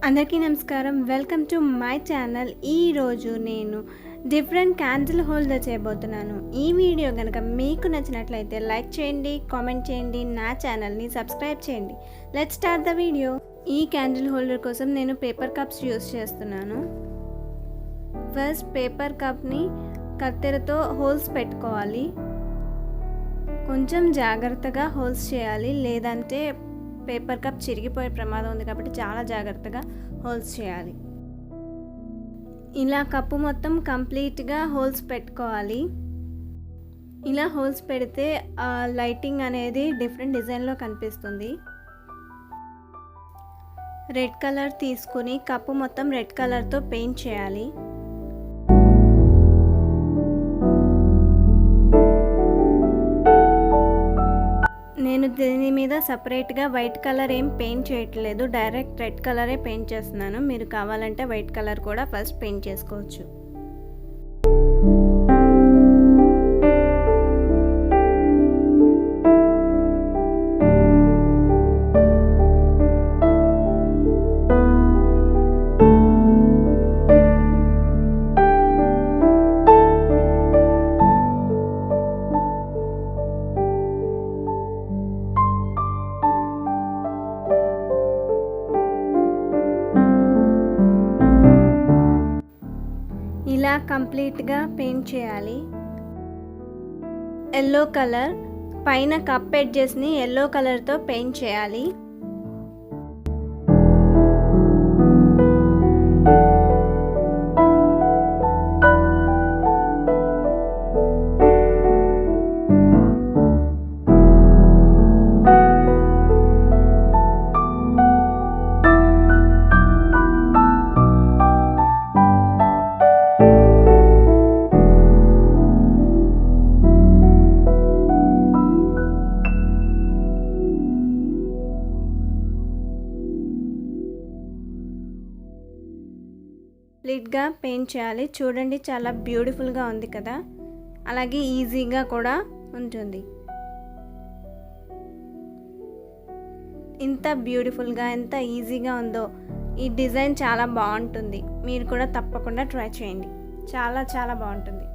అందరికీ నమస్కారం. Welcome to my channel. ఈరోజు నేను డిఫరెంట్ క్యాండిల్ హోల్డర్ చేయబోతున్నాను. ఈ వీడియో కనుక మీకు నచ్చినట్లయితే లైక్ చేయండి, కామెంట్ చేయండి, నా ఛానల్ని సబ్స్క్రైబ్ చేయండి. Let's start the video. ఈ క్యాండిల్ హోల్డర్ కోసం నేను పేపర్ కప్స్ యూస్ చేస్తున్నాను. ఫస్ట్ పేపర్ కప్ని కత్తెరతో హోల్స్ పెట్టుకోవాలి. కొంచెం జాగ్రత్తగా హోల్స్ చేయాలి, లేదంటే పేపర్ కప్ చిరిగిపోయే ప్రమాదం ఉంది కాబట్టి చాలా జాగ్రత్తగా హోల్స్ చేయాలి. ఇలా కప్పు మొత్తం కంప్లీట్గా హోల్స్ పెట్టుకోవాలి. ఇలా హోల్స్ పెడితే లైటింగ్ అనేది డిఫరెంట్ డిజైన్లో కనిపిస్తుంది. రెడ్ కలర్ తీసుకుని కప్పు మొత్తం రెడ్ కలర్తో పెయింట్ చేయాలి. నేను దీని మీద సపరేట్గా వైట్ కలర్ ఏం పెయింట్ చేయట్లేదు, డైరెక్ట్ రెడ్ కలరే పెయింట్ చేస్తున్నాను. మీరు కావాలంటే వైట్ కలర్ కూడా ఫస్ట్ పెయింట్ చేసుకోవచ్చు. ఇలా కంప్లీట్గా పెయింట్ చేయాలి. ఎల్లో కలర్ పైన కప్ ఎడ్జెస్ని ఎల్లో కలర్తో పెయింట్ చేయాలి. లిడ్గా పెయింట్ చేయాలి. చూడండి, చాలా బ్యూటిఫుల్గా ఉంది కదా, అలాగే ఈజీగా కూడా ఉంటుంది. ఇంత బ్యూటిఫుల్గా ఎంత ఈజీగా ఉందో, ఈ డిజైన్ చాలా బాగుంటుంది. మీరు కూడా తప్పకుండా ట్రై చేయండి, చాలా చాలా బాగుంటుంది.